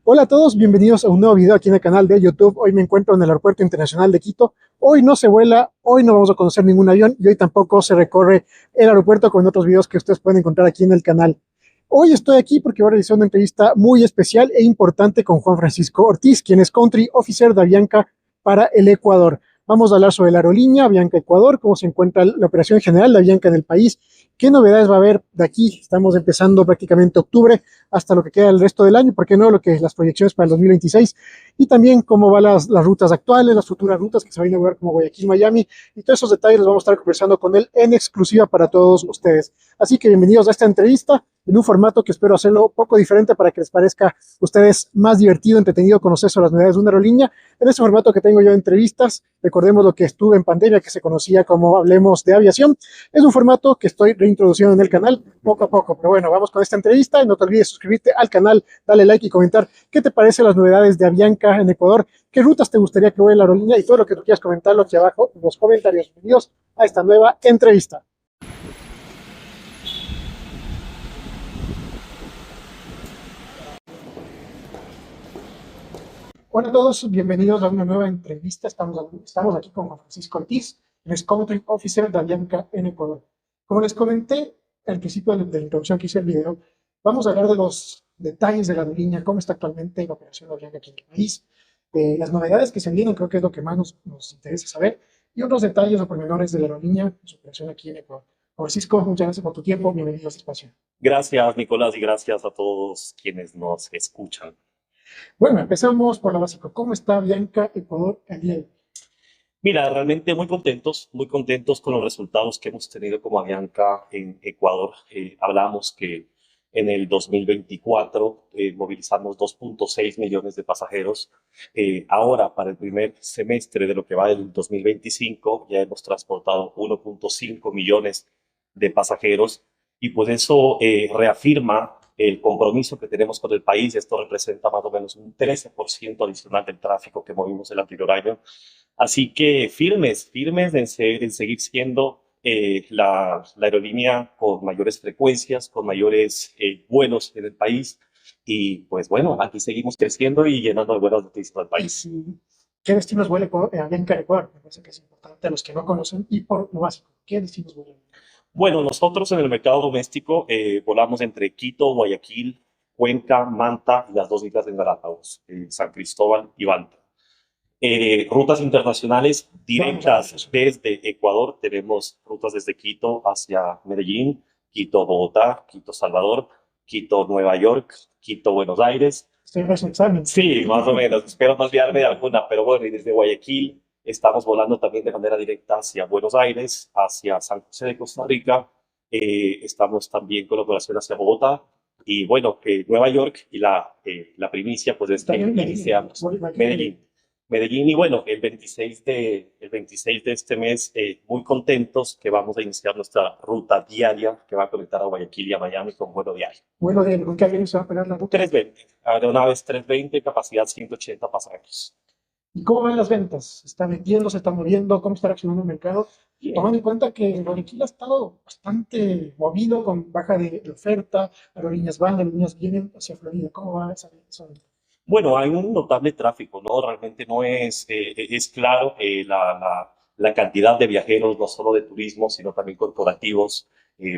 Hola a todos, bienvenidos a un nuevo video aquí en el canal de YouTube. Hoy me encuentro en el Aeropuerto Internacional de Quito. Hoy no se vuela, hoy no vamos a conocer ningún avión y hoy tampoco se recorre el aeropuerto como en otros videos que ustedes pueden encontrar aquí en el canal. Hoy estoy aquí porque voy a realizar una entrevista muy especial e importante con Juan Francisco Ortiz, quien es Country Officer de Avianca para el Ecuador. Vamos a hablar sobre la aerolínea Avianca Ecuador, cómo se encuentra la operación general de Avianca en el país, qué novedades va a haber de aquí. Estamos empezando prácticamente octubre hasta lo que queda el resto del año, ¿por qué no? Lo que las proyecciones para el 2026 y también cómo van las rutas actuales, las futuras rutas que se van a inaugurar como Guayaquil, Miami y todos esos detalles los vamos a estar conversando con él en exclusiva para todos ustedes. Así que bienvenidos a esta entrevista en un formato que espero hacerlo un poco diferente para que les parezca a ustedes más divertido, entretenido, conocer sobre las novedades de una aerolínea. En este formato que tengo yo de entrevistas, recordemos lo que estuve en pandemia, que se conocía como Hablemos de Aviación. Es un formato que estoy reintroduciendo en el canal poco a poco, pero bueno, vamos con esta entrevista y no te olvides suscribirte al canal, dale like y comentar qué te parecen las novedades de Avianca en Ecuador, qué rutas te gustaría que vuele la aerolínea y todo lo que tú quieras comentarlo aquí abajo en los comentarios. Bienvenidos a esta nueva entrevista. Hola a todos, bienvenidos a una nueva entrevista. Estamos aquí con Juan Francisco Ortiz, el es Country Officer de Avianca en Ecuador. Como les comenté al principio de la introducción que hice el video, vamos a hablar de los detalles de la aerolínea, cómo está actualmente la operación de Avianca aquí en el país, las novedades que se vienen, creo que es lo que más nos interesa saber, y otros detalles o pormenores de la aerolínea, su operación aquí en Ecuador. Juan Francisco, muchas gracias por tu tiempo, bienvenido a este espacio. Gracias, Nicolás, y gracias a todos quienes nos escuchan. Bueno, empezamos por lo básico. ¿Cómo está Avianca Ecuador el día de hoy? Mira, realmente muy contentos con los resultados que hemos tenido como Avianca en Ecuador. Hablamos que en el 2024 movilizamos 2.6 millones de pasajeros. Ahora, para el primer semestre de lo que va del 2025, ya hemos transportado 1.5 millones de pasajeros y pues eso reafirma el compromiso que tenemos con el país. Esto representa más o menos un 13% adicional del tráfico que movimos el anterior año. Así que firmes en seguir siendo la aerolínea con mayores frecuencias, con mayores vuelos en el país. Y pues bueno, aquí seguimos creciendo y llenando de buenas noticias al país. Sí. ¿Qué destinos vuela Avianca Ecuador? Me parece que es importante a los que no conocen y por lo básico, ¿qué destinos vuela? Bueno, nosotros en el mercado doméstico volamos entre Quito, Guayaquil, Cuenca, Manta y las dos islas de Galápagos, San Cristóbal y Balta. Rutas internacionales directas desde Ecuador. Tenemos rutas desde Quito hacia Medellín, Quito, Bogotá, Quito, Salvador, Quito, Nueva York, Quito, Buenos Aires. Estoy en su examen. Sí, más o menos. Espero no olvidarme de alguna, pero bueno, y desde Guayaquil estamos volando también de manera directa hacia Buenos Aires, hacia San José de Costa Rica. Estamos también con operación hacia Bogotá. Y bueno, Nueva York y la primicia, pues es que iniciamos Medellín. Medellín y bueno, el 26 de este mes, muy contentos que vamos a iniciar nuestra ruta diaria que va a conectar a Guayaquil y a Miami con vuelo diario. Vuelo de ¿con qué avión se va a operar la ruta? 320, aeronaves 320, capacidad 180 pasajeros. ¿Y cómo van las ventas? ¿Se está vendiendo, se está moviendo? ¿Cómo está reaccionando el mercado? Tomando en cuenta que Guayaquil ha estado bastante movido con baja de oferta, aerolíneas van, aerolíneas vienen hacia Florida. ¿Cómo va esa venta? Bueno, hay un notable tráfico, ¿no? Realmente no es claro la cantidad de viajeros, no solo de turismo, sino también corporativos,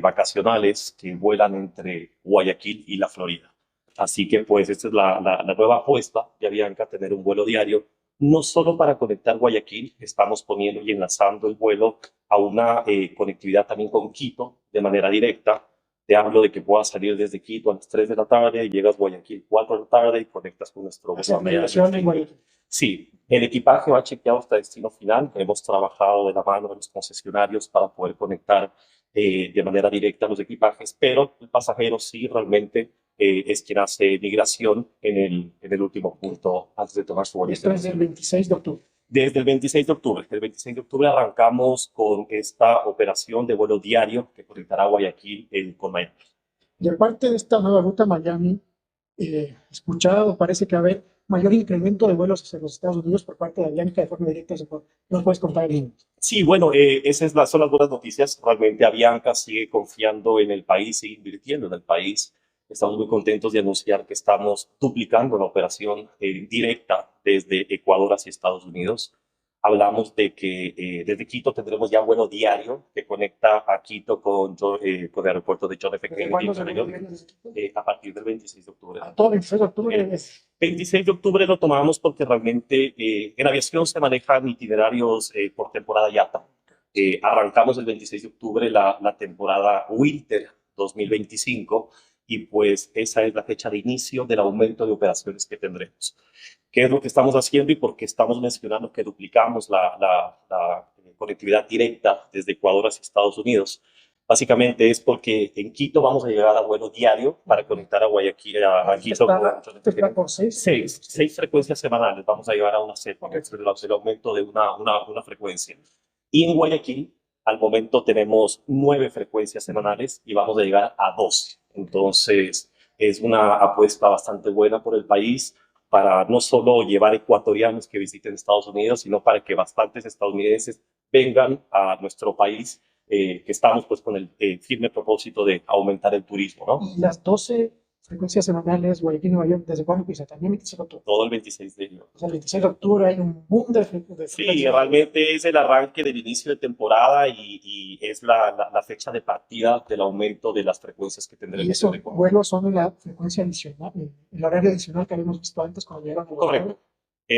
vacacionales, que vuelan entre Guayaquil y la Florida. Así que pues esta es la nueva apuesta de Avianca, tener un vuelo diario, no solo para conectar Guayaquil, estamos poniendo y enlazando el vuelo a una conectividad también con Quito de manera directa. Te hablo de que puedas salir desde Quito a las 3 de la tarde y llegas a Guayaquil 4 de la tarde y conectas con nuestro vuelo a Miami. Sí, el equipaje va chequeado hasta destino final. Hemos trabajado de la mano de los concesionarios para poder conectar de manera directa los equipajes, pero el pasajero sí realmente es quien hace migración en el último punto antes de tomar su vuelo. Esto es el 26 de octubre. Desde el 26 de octubre. El 26 de octubre arrancamos con esta operación de vuelo diario que conectará Guayaquil con Miami. Y aparte de esta nueva ruta Miami, escuchado, parece que va a haber mayor incremento de vuelos hacia los Estados Unidos por parte de Avianca de forma directa. ¿No puedes contar bien? Sí, bueno, son las buenas noticias. Realmente Avianca sigue confiando en el país, sigue invirtiendo en el país. Estamos muy contentos de anunciar que estamos duplicando la operación directa desde Ecuador hacia Estados Unidos. Hablamos de que desde Quito tendremos ya vuelo diario que conecta a Quito con el aeropuerto de John F. Kennedy en Nueva York, a partir del 26 de octubre. A todo el 26 de octubre El 26 de octubre lo tomamos porque realmente en aviación se manejan itinerarios por temporada YATA. Arrancamos el 26 de octubre la temporada Winter 2025 y pues esa es la fecha de inicio del aumento de operaciones que tendremos. ¿Qué es lo que estamos haciendo y por qué estamos mencionando que duplicamos la conectividad directa desde Ecuador hacia Estados Unidos? Básicamente es porque en Quito vamos a llegar a vuelo diario para conectar a Guayaquil, a Quito con seis frecuencias semanales. Vamos a llegar a una set, el aumento de una frecuencia. Y en Guayaquil, al momento tenemos 9 frecuencias semanales y vamos a llegar a 12. Entonces, es una apuesta bastante buena por el país para no solo llevar ecuatorianos que visiten Estados Unidos, sino para que bastantes estadounidenses vengan a nuestro país, que estamos pues con el firme propósito de aumentar el turismo, ¿no? Y las 12 frecuencias semanales, Guayaquil, Nueva York, ¿desde cuándo empieza? También 26 de octubre. Todo el 26 de octubre. O sea, el 26 de octubre hay un boom de frecuencias. Sí, realmente es el arranque del inicio de temporada y es la fecha de partida del aumento de las frecuencias que tendremos. Y esos vuelos son en la frecuencia adicional, el horario adicional que habíamos visto antes cuando llegaron a Guayaquil. Correcto.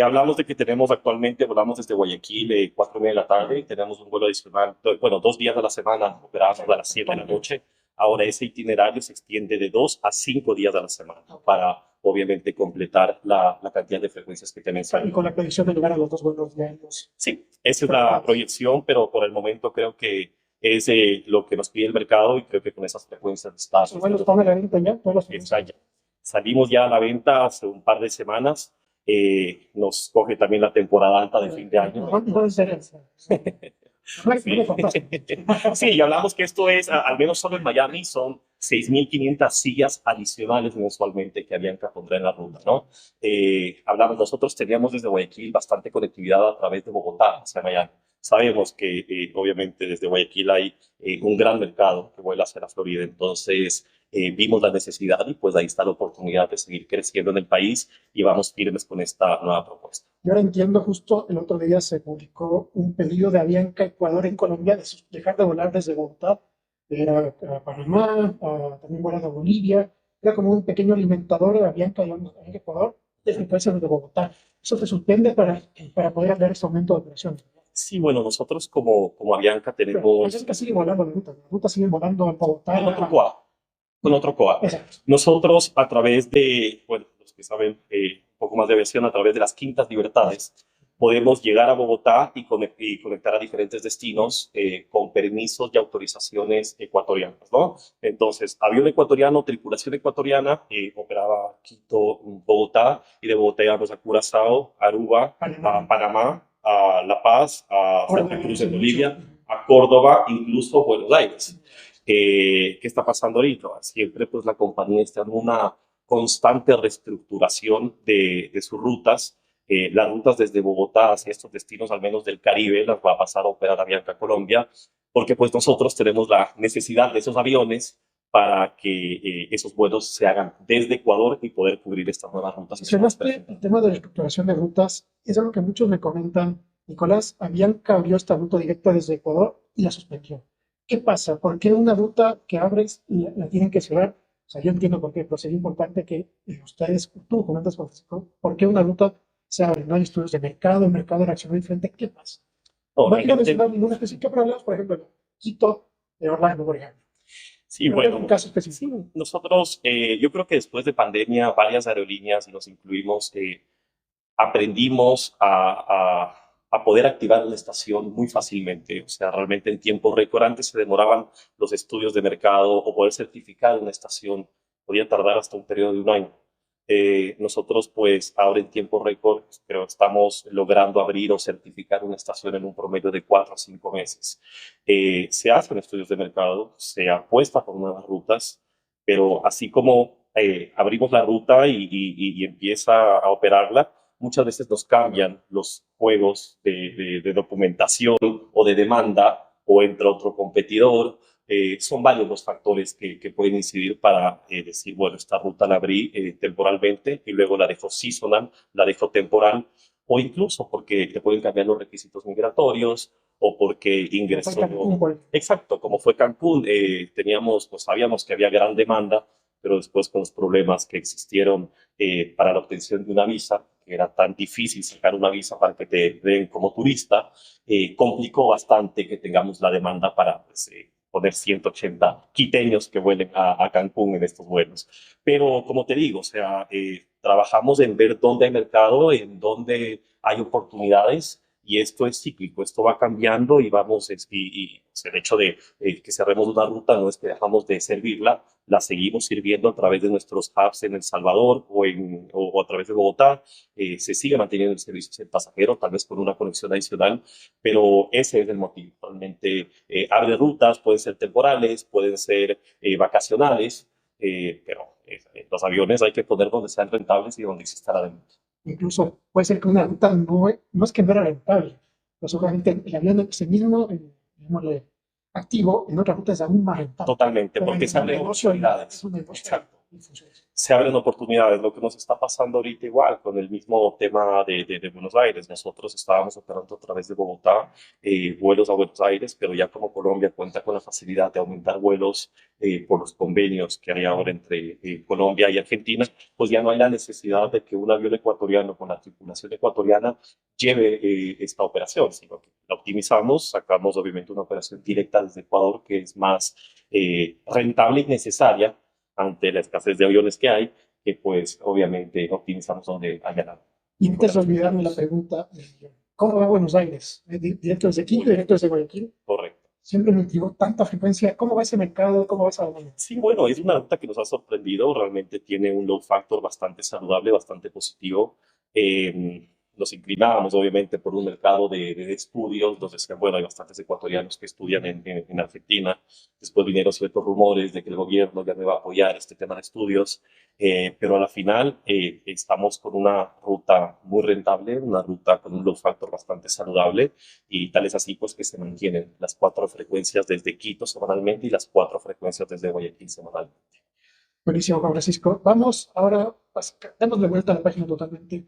Hablamos de que tenemos actualmente, volamos desde Guayaquil 4:30 de la tarde y tenemos un vuelo adicional, bueno, 2 días a la semana, operamos a las 7 de la noche. Ahora ese itinerario se extiende de 2 a 5 días a la semana para, obviamente, completar la cantidad de frecuencias que tenemos. Y con la proyección de llegar a los 2 vuelos diarios. Sí, esa es la proyección, pero por el momento creo que es lo que nos pide el mercado y creo que con esas frecuencias está. Los vuelos están a la venta ya, todas las frecuencias. Ya. Salimos ya a la venta hace un par de semanas. Nos coge también la temporada alta de fin de año. No es serio. Sí, y hablamos que esto es, al menos solo en Miami, son 6.500 sillas adicionales mensualmente que Avianca pondrá en la ruta, ¿no? Hablamos, nosotros teníamos desde Guayaquil bastante conectividad a través de Bogotá hacia Miami. Sabemos que obviamente desde Guayaquil hay un gran mercado que vuela hacia la Florida, entonces vimos la necesidad y pues ahí está la oportunidad de seguir creciendo en el país y vamos firmes con esta nueva propuesta. Yo ahora entiendo, justo el otro día se publicó un pedido de Avianca Ecuador en Colombia de dejar de volar desde Bogotá, era a Panamá, también volar a Bolivia, era como un pequeño alimentador de Avianca, digamos, en Ecuador, de frecuencias desde Bogotá. Eso te suspende para poder dar ese aumento de operaciones. Sí, bueno, nosotros como Avianca tenemos... Avianca sigue volando las rutas siguen volando a Bogotá. Con otro COA. Exacto. Nosotros a través de, bueno, los que saben un poco más de aviación, a través de las Quintas Libertades, podemos llegar a Bogotá y conectar a diferentes destinos con permisos y autorizaciones ecuatorianas, ¿no? Entonces, avión ecuatoriano, tripulación ecuatoriana, operaba Quito, Bogotá, y de Bogotá íbamos a Curazao, Aruba, a Panamá, a La Paz, a Santa Cruz en Bolivia, a Córdoba, incluso Buenos Aires. ¿Qué está pasando ahorita? Siempre pues la compañía está en una constante reestructuración de sus rutas. Las rutas desde Bogotá hacia estos destinos, al menos del Caribe, las va a pasar a operar Avianca Colombia, porque pues nosotros tenemos la necesidad de esos aviones para que esos vuelos se hagan desde Ecuador y poder cubrir estas nuevas rutas. Mencionaste el tema de la estructuración de rutas, es algo que muchos me comentan. Nicolás, Avianca abrió esta ruta directa desde Ecuador y la suspendió. ¿Qué pasa? ¿Por qué una ruta que abres la tienen que cerrar? O sea, yo entiendo por qué, pero sería importante que ustedes, tú comentas, ¿por qué una ruta se abre? ¿No hay estudios de mercado? ¿El mercado reaccionó diferente? ¿Qué pasa? No quiero mencionar ninguna específica, pero hablamos, por ejemplo, de Quito, de Orlando, por ejemplo. Sí, bueno, un caso específico. Sí, nosotros, yo creo que después de pandemia, varias aerolíneas, y nos incluimos, aprendimos a poder activar una estación muy fácilmente. O sea, realmente en tiempo récord. Antes se demoraban los estudios de mercado o poder certificar una estación. Podía tardar hasta un periodo de un año. Nosotros, pues, ahora en tiempo récord, pero estamos logrando abrir o certificar una estación en un promedio de 4 a 5 meses. Se hacen estudios de mercado, se apuesta por nuevas rutas, pero así como abrimos la ruta y empieza a operarla, muchas veces nos cambian los juegos de documentación o de demanda, o entra otro competidor, son varios los factores que pueden incidir para decir, bueno, esta ruta la abrí temporalmente y luego la dejo seasonal, la dejo temporal, o incluso porque te pueden cambiar los requisitos migratorios o porque ingresó. Exacto, como fue Cancún, teníamos, pues sabíamos que había gran demanda, pero después con los problemas que existieron para la obtención de una visa, que era tan difícil sacar una visa para que te den como turista, complicó bastante que tengamos la demanda para pues, poner 180 quiteños que vuelen a Cancún en estos vuelos. Pero como te digo, o sea, trabajamos en ver dónde hay mercado, en dónde hay oportunidades, y esto es cíclico, esto va cambiando y vamos, pues, el hecho de que cerremos una ruta no es que dejamos de servirla, la seguimos sirviendo a través de nuestros hubs en El Salvador o a través de Bogotá. Se sigue manteniendo el servicio del pasajero, tal vez con una conexión adicional, pero ese es el motivo. Realmente abre rutas, pueden ser temporales, pueden ser vacacionales, pero los aviones hay que poner donde sean rentables y donde exista la demanda. Incluso puede ser que una ruta no es que no era rentable, pero seguramente el avión ese mismo, digámosle, activo, en otra ruta es aún más rentable. Totalmente, Pero porque es se un abren negocio, oportunidades. es un negocio Exacto. y funciona así. Se abren oportunidades. Lo que nos está pasando ahorita igual con el mismo tema de Buenos Aires. Nosotros estábamos operando a través de Bogotá vuelos a Buenos Aires, pero ya como Colombia cuenta con la facilidad de aumentar vuelos por los convenios que hay ahora entre Colombia y Argentina, pues ya no hay la necesidad de que un avión ecuatoriano con la tripulación ecuatoriana lleve esta operación, sino que la optimizamos, sacamos obviamente una operación directa desde Ecuador que es más rentable y necesaria ante la escasez de aviones que hay, que pues obviamente optimizamos donde haya la. Y antes de olvidarme la pregunta, ¿cómo va Buenos Aires? ¿Directo desde Quito, directo desde Guayaquil? Correcto. Siempre me intrigó tanta frecuencia. ¿Cómo va ese mercado? ¿Cómo va esa demanda? Sí, bueno, es una ruta que nos ha sorprendido. Realmente tiene un load factor bastante saludable, bastante positivo. Nos inclinábamos, obviamente, por un mercado de estudios. Nos decían, bueno, hay bastantes ecuatorianos que estudian en Argentina. Después vinieron ciertos rumores de que el gobierno ya no iba a apoyar este tema de estudios. Pero a la final estamos con una ruta muy rentable, una ruta con un load factor bastante saludable. Y tal es así, pues, que se mantienen las 4 frecuencias desde Quito semanalmente y las 4 frecuencias desde Guayaquil semanalmente. Buenísimo, Juan Francisco. Vamos ahora, demos de vuelta a la página totalmente.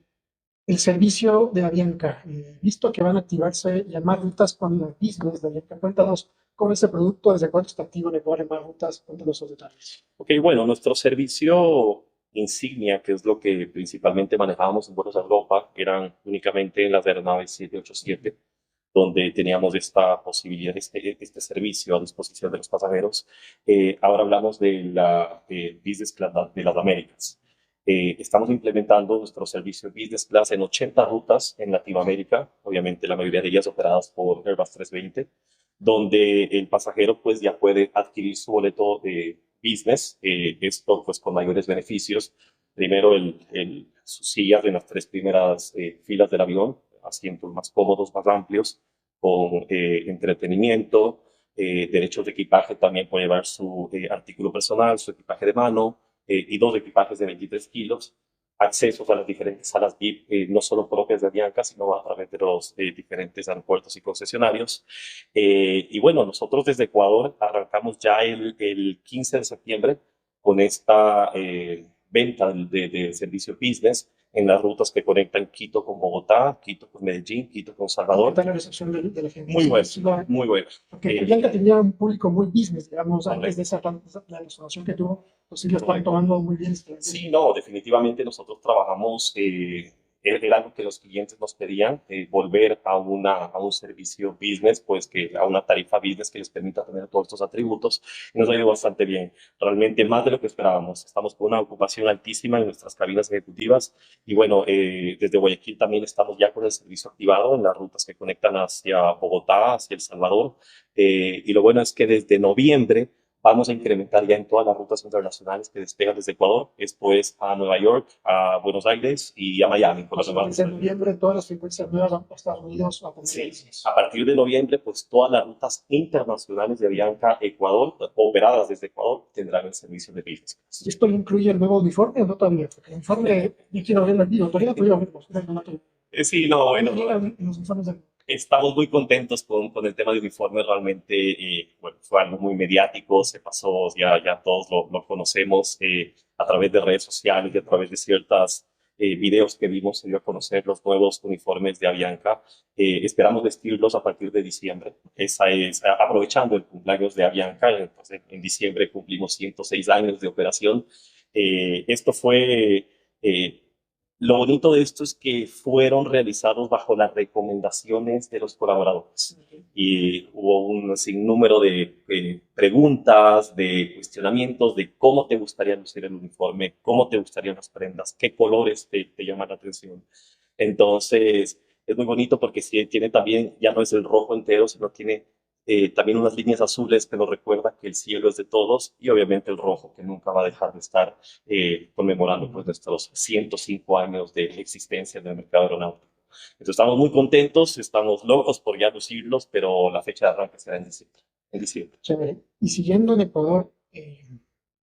El servicio de Avianca. Visto que van a activarse ya más rutas con la business de Avianca. Cuéntanos cómo es ese producto, desde cuánto está activo en Ecuador en más rutas, cuéntanos esos detalles. Ok, bueno, nuestro servicio insignia, que es lo que principalmente manejábamos en vuelos a Europa, eran únicamente en las aeronaves 787, donde teníamos esta posibilidad, este servicio a disposición de los pasajeros. Ahora hablamos de la Business Class de las Américas. Estamos implementando nuestro servicio Business Class en 80 rutas en Latinoamérica, obviamente la mayoría de ellas operadas por Airbus 320, donde el pasajero pues ya puede adquirir su boleto de business, esto pues con mayores beneficios. Primero, sus sillas en las 3 primeras filas del avión, asientos más cómodos, más amplios, con entretenimiento, derechos de equipaje, también puede llevar su artículo personal, su equipaje de mano y 2 equipajes de 23 kilos, accesos a las diferentes salas VIP, no solo propias de Avianca, sino a través de los diferentes aeropuertos y concesionarios. Y bueno, nosotros desde Ecuador arrancamos ya el 15 de septiembre con esta venta de servicio business en las rutas que conectan Quito con Bogotá, Quito con Medellín, Quito con Salvador. ¿Qué tal la recepción de la gente? Muy buena, muy buena. Porque Avianca tenía un público muy business, digamos, antes de la restauración que tuvo, pues sí lo están tomando muy bien. Sí, no, definitivamente nosotros trabajamos, era algo que los clientes nos pedían, volver a un servicio business, pues que a una tarifa business que les permita tener todos estos atributos, y nos ha ido bastante bien, realmente más de lo que esperábamos. Estamos con una ocupación altísima en nuestras cabinas ejecutivas, y bueno, desde Guayaquil también estamos ya con el servicio activado en las rutas que conectan hacia Bogotá, hacia El Salvador, y lo bueno es que desde noviembre vamos a incrementar ya en todas las rutas internacionales que despegan desde Ecuador, esto es a Nueva York, a Buenos Aires y a Miami. En noviembre todas las frecuencias nuevas a Estados Unidos. Sí, a partir de noviembre, pues todas las rutas internacionales de Avianca Ecuador, operadas desde Ecuador, tendrán el servicio de business class. ¿Y esto incluye el nuevo uniforme o no todavía? Porque el uniforme, yo quiero verlo en vivo, todavía no puedo verlo. Sí, no, bueno. Los uniformes de Estamos muy contentos con el tema de uniforme, realmente, bueno, fue algo muy mediático, se pasó, ya todos lo conocemos a través de redes sociales y a través de ciertas videos que vimos, se dio a conocer los nuevos uniformes de Avianca. Esperamos vestirlos a partir de diciembre, esa es, aprovechando el cumpleaños de Avianca, entonces en diciembre cumplimos 106 años de operación. Esto fue... Eh, lo bonito de esto es que fueron realizados bajo las recomendaciones de los colaboradores y hubo un sinnúmero de preguntas, de cuestionamientos de cómo te gustaría lucir el uniforme, cómo te gustarían las prendas, qué colores te llaman la atención. Entonces, es muy bonito porque sí, tiene también, ya no es el rojo entero, sino tiene también unas líneas azules que nos recuerda que el cielo es de todos y obviamente el rojo que nunca va a dejar de estar conmemorando pues nuestros 105 años de existencia en el mercado aeronáutico. Entonces estamos muy contentos, estamos locos por ya lucirlos, pero la fecha de arranque será en diciembre. En diciembre. Chévere. Y siguiendo en Ecuador,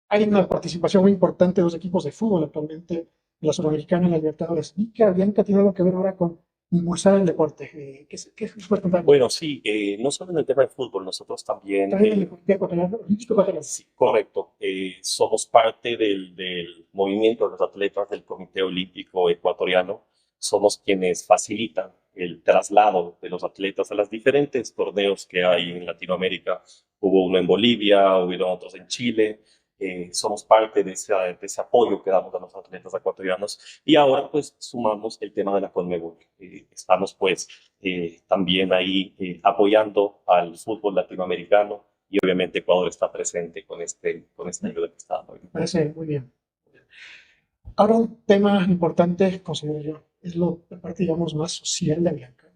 hay una participación muy importante de los equipos de fútbol actualmente en la Sudamericana, en la Libertadores. Y que Bianca tiene algo que ver ahora con impulsar el deporte. ¿Qué se puede contar? Bueno, sí, no solo en el tema de fútbol, nosotros también, También en el Comité Ecuatoriano, Olímpico Ecuatoriano. sí, correcto, somos parte del movimiento de los atletas del Comité Olímpico Ecuatoriano, somos quienes facilitan el traslado de los atletas a los diferentes torneos que hay en Latinoamérica. Hubo uno en Bolivia, hubo otros en Chile. Somos parte de ese apoyo que damos a los atletas ecuatorianos y ahora pues sumamos el tema de la Conmebol. Estamos pues también ahí apoyando al fútbol latinoamericano y obviamente Ecuador está presente con este ayuda que está dando. Me parece muy bien. Ahora un tema importante, considero yo, es la parte, digamos, más social de Bianca.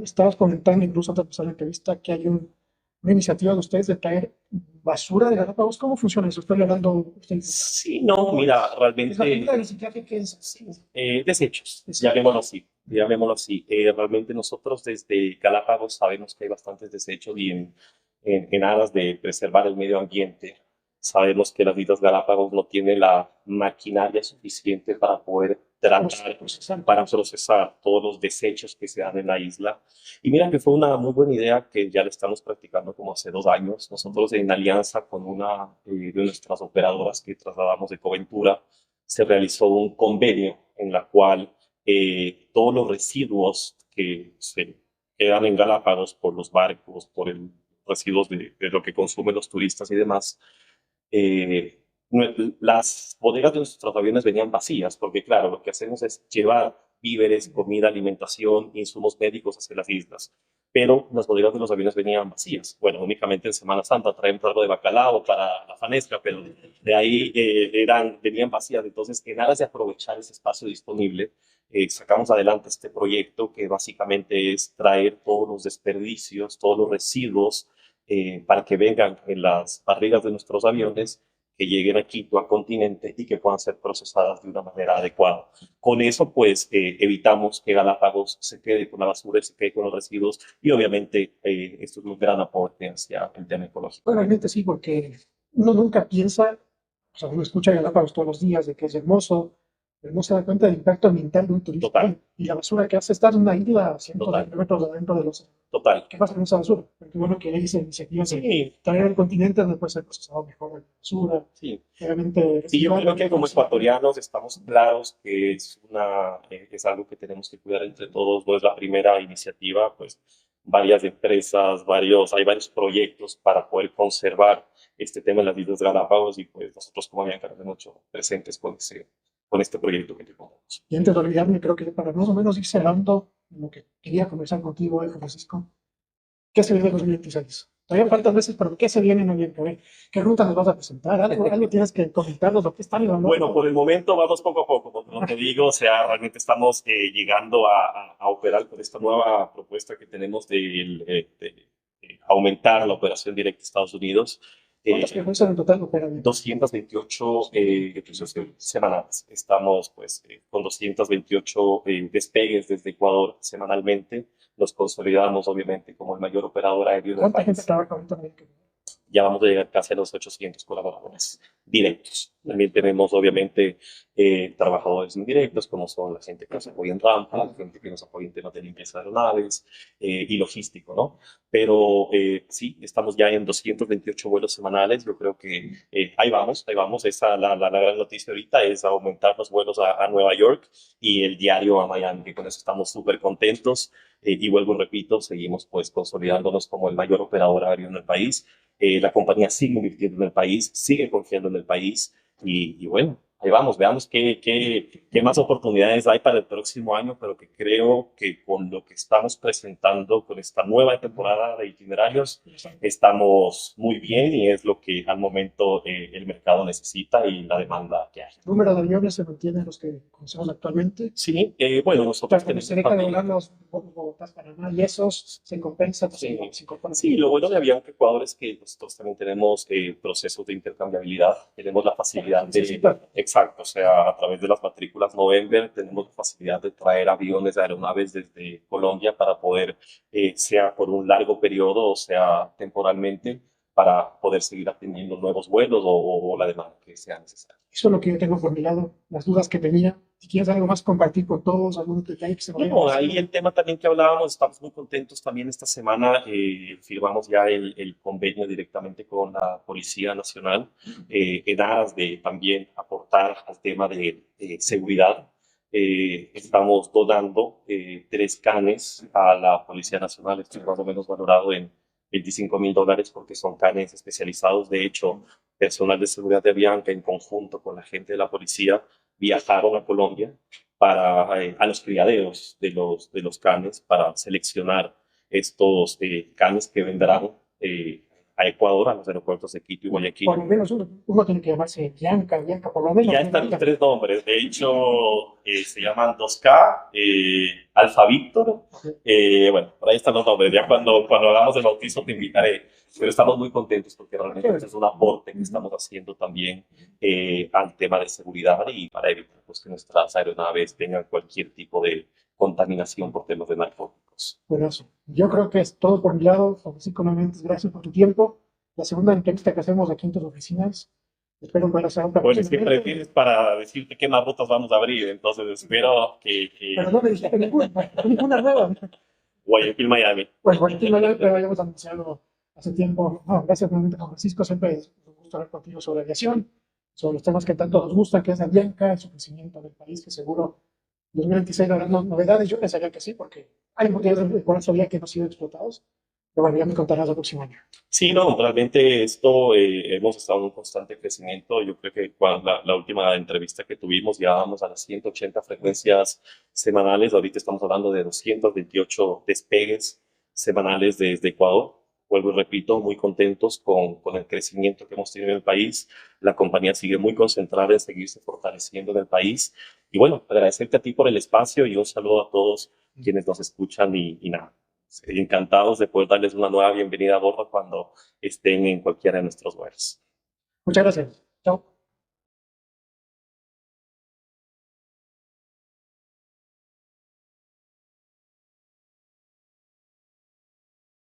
Estabas comentando, incluso antes de empezar la entrevista, que hay una iniciativa de ustedes de traer basura de Galápagos. ¿Cómo funciona eso? Estoy hablando, ustedes, Sí, no, mira, es la realmente primera reciclaje que es. desechos, Es- llamémoslo así. Llamémoslo así. Realmente nosotros desde Galápagos sabemos que hay bastantes desechos y en aras de preservar el medio ambiente, sabemos que las Islas Galápagos no tienen la maquinaria suficiente para poder tratar, para procesar todos los desechos que se dan en la isla. Y mira que fue una muy buena idea que ya la estamos practicando como hace 2 años. Nosotros en alianza con una de nuestras operadoras que trasladamos de Coventura, se realizó un convenio en la cual todos los residuos que se quedan en Galápagos por los barcos, por el residuos de lo que consumen los turistas y demás, eh, las bodegas de nuestros aviones venían vacías, porque claro, lo que hacemos es llevar víveres, comida, alimentación, insumos médicos hacia las islas. Pero las bodegas de los aviones venían vacías. Bueno, únicamente en Semana Santa traemos algo de bacalao para la fanesca, pero de ahí venían vacías. Entonces, en aras de aprovechar ese espacio disponible, sacamos adelante este proyecto que básicamente es traer todos los desperdicios, todos los residuos para que vengan en las barrigas de nuestros aviones, que lleguen aquí a continente y que puedan ser procesadas de una manera adecuada. Con eso, pues, evitamos que Galápagos se quede con la basura, se quede con los residuos y obviamente esto es un gran aporte hacia el tema ecológico. Bueno, realmente sí, porque uno nunca piensa, o sea, uno escucha Galápagos todos los días de que es hermoso, pero no se da cuenta del impacto ambiental de un turista. Total. Y la basura que hace estar en una isla a cientos Total. de kilómetros adentro del océano. Total. ¿Qué pasa con esa basura? Porque bueno, que hay esa iniciativa de Sí, traer al continente donde puede ser procesado mejor la basura. sí. Obviamente, Sí, yo creo que como ecuatorianos estamos claros que es algo que tenemos que cuidar entre todos. No es la primera iniciativa, pues varias empresas, hay varios proyectos para poder conservar este tema en las Islas Galápagos y pues nosotros como Avianca nos hemos hecho presentes con este proyecto que tenemos. Y antes de olvidarme, creo que para más o menos ir cerrando lo que quería conversar contigo, Francisco, ¿qué se viene en 2026? Todavía faltan veces, pero ¿qué se viene en noviembre? ¿Qué ruta nos vas a presentar? ¿Algo tienes que comentarnos? ¿Lo que está viendo? Bueno, por el momento vamos poco a poco, como te digo, o sea, realmente estamos llegando a operar con esta nueva propuesta que tenemos de aumentar la operación directa a Estados Unidos. ¿Cuántas frecuencias en total operan? 228 semanales. Estamos pues con 228 despegues desde Ecuador semanalmente. Nos consolidamos obviamente como el mayor operador aéreo del ¿Cuánta país. gente trabaja ahorita en el ya vamos a llegar casi a los 800 colaboradores directos. También tenemos, obviamente, trabajadores indirectos, como son la gente que nos apoya en rampa, la gente que nos apoya en temas de limpieza de aeronaves y logístico, ¿no? Pero sí, estamos ya en 228 vuelos semanales. Yo creo que ahí vamos, ahí vamos. La gran noticia ahorita es aumentar los vuelos a Nueva York y el diario a Miami, que con eso estamos súper contentos. Y vuelvo y repito, seguimos pues consolidándonos como el mayor operador aéreo en el país. La compañía sigue invirtiendo en el país, sigue confiando en el país y bueno, ahí vamos, veamos qué más oportunidades hay para el próximo año, pero que creo que con lo que estamos presentando, con esta nueva temporada de itinerarios, estamos muy bien y es lo que al momento el mercado necesita y la demanda que hay. ¿El número de aviones se mantiene los que conocemos actualmente? Sí, bueno, nosotros Cuando se deja de volar los Bogotá, Panamá y esos se compensan, Sí. se incorporan. Sí, lo bueno de Avianca Ecuador es que nosotros también tenemos procesos de intercambiabilidad, tenemos la facilidad exacto, o sea, a través de las matrículas November tenemos la facilidad de traer aviones, aeronaves desde Colombia para poder, sea por un largo periodo o sea temporalmente, para poder seguir atendiendo nuevos vuelos o la demanda que sea necesaria. Eso es lo que yo tengo por mi lado, las dudas que tenía. Si quieres algo más compartir con todos, algún detalle que se me vaya No, a decir. ahí el tema también que hablábamos, estamos muy contentos también esta semana, firmamos ya el convenio directamente con la Policía Nacional en aras de también aportar al tema de seguridad. Estamos donando 3 canes a la Policía Nacional, esto es más o menos valorado en $25.000 porque son canes especializados. De hecho, personal de seguridad de Avianca en conjunto con la gente de la policía viajaron a Colombia para, a los criaderos de los canes para seleccionar estos canes que vendrán a Ecuador, a los aeropuertos de Quito y Guayaquil. Por lo menos uno tiene que llamarse Bianca, Bianca, por lo menos. Ya están los 3 nombres, de hecho se llaman 2K, Alfa Víctor, bueno, por ahí están los nombres, ya cuando hagamos el bautizo te invitaré, pero estamos muy contentos porque realmente este es un aporte que estamos haciendo también al tema de seguridad y para evitar pues, que nuestras aeronaves tengan cualquier tipo de contaminación por temas de narcóticos. Bueno, yo creo que es todo por mi lado. Francisco, nuevamente, gracias por tu tiempo. La segunda entrevista que hacemos aquí en tus oficinas. Espero que sea otra Bueno, siempre tienes para decirte qué más rutas vamos a abrir, entonces espero que Pero no me dijiste ninguna nueva. Guayaquil, Miami. Pues Guayaquil, Miami, pero habíamos anunciado hace tiempo. No, gracias nuevamente, Juan Francisco. Siempre es un gusto hablar contigo sobre aviación, sobre los temas que tanto nos gustan, que es la Bianca, su crecimiento del país, que seguro 2026 habrá novedades. Yo pensaría que sí, porque hay oportunidades de Corazón Vía que no han sido explotados. Pero bueno, ya me contarás el próximo año. Sí, no, realmente esto hemos estado en un constante crecimiento. Yo creo que cuando la última entrevista que tuvimos ya vamos a las 180 frecuencias semanales. Ahorita estamos hablando de 228 despegues semanales desde Ecuador. Vuelvo y repito, muy contentos con el crecimiento que hemos tenido en el país. La compañía sigue muy concentrada en seguirse fortaleciendo en el país. Y bueno, agradecerte a ti por el espacio y un saludo a todos quienes nos escuchan y nada. Encantados de poder darles una nueva bienvenida a bordo cuando estén en cualquiera de nuestros vuelos. Muchas gracias. Chao.